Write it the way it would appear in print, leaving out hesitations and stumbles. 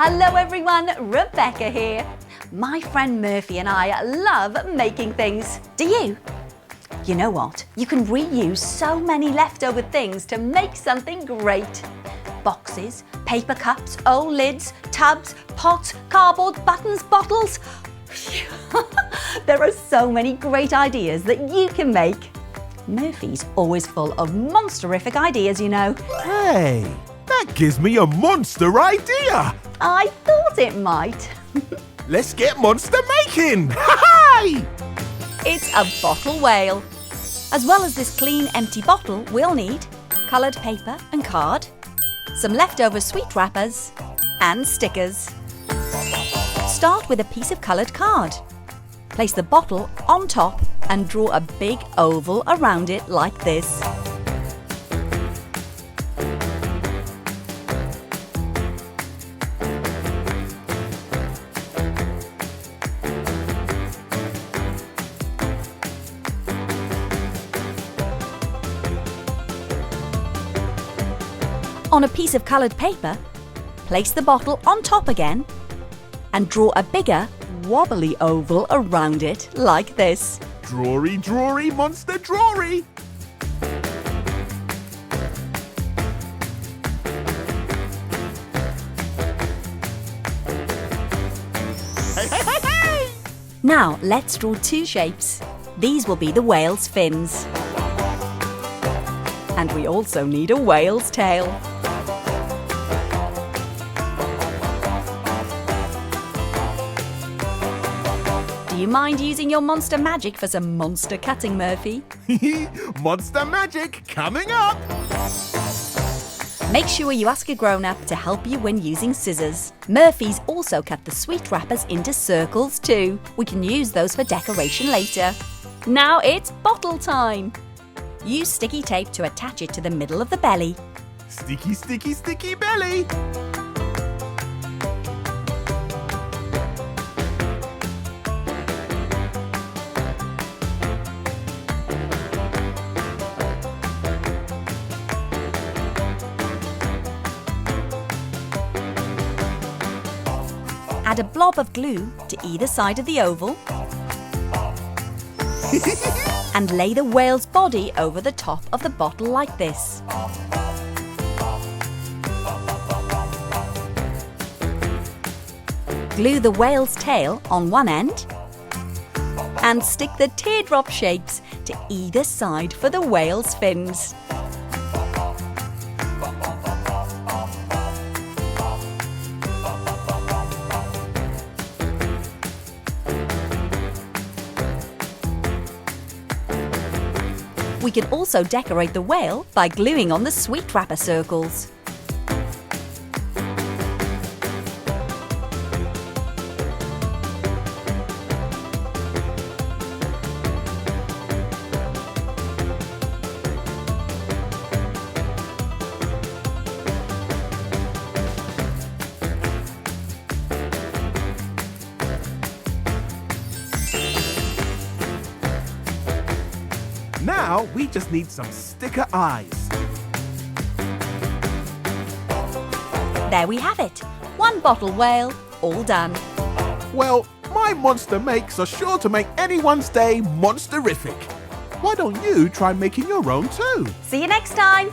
Hello everyone, Rebecca here. My friend Murphy and I love making things. Do you? You know what? You can reuse so many leftover things to make something great. Boxes, paper cups, old lids, tubs, pots, cardboard, buttons, bottles. There are so many great ideas that you can make. Murphy's always full of monsterific ideas, you know. Hey, that gives me a monster idea. I thought it might. Let's get monster making. Hi! It's a bottle whale. As well as this clean, empty bottle, we'll need coloured paper and card, some leftover sweet wrappers, and stickers. Start with a piece of coloured card. Place the bottle on top and draw a big oval around it like this. On a piece of coloured paper, place the bottle on top again and draw a bigger, wobbly oval around it like this. Drawy, drawy, monster drawy. Hey, hey, hey, hey! Now let's draw two shapes. These will be the whale's fins. And we also need a whale's tail. Do you mind using your monster magic for some monster cutting, Murphy? Monster magic coming up. Make sure you ask a grown-up to help you when using scissors. Murphy's also cut the sweet wrappers into circles too. We can use those for decoration later. Now it's bottle time. Use sticky tape to attach it to the middle of the belly. Sticky, sticky, sticky belly. Add a blob of glue to either side of the oval and lay the whale's body over the top of the bottle like this. Glue the whale's tail on one end and stick the teardrop shapes to either side for the whale's fins. We can also decorate the whale by gluing on the sweet wrapper circles. Now we just need some sticker eyes. There we have it. One bottle whale, all done. Well, my monster makes are sure to make anyone's day monsterific. Why don't you try making your own too? See you next time.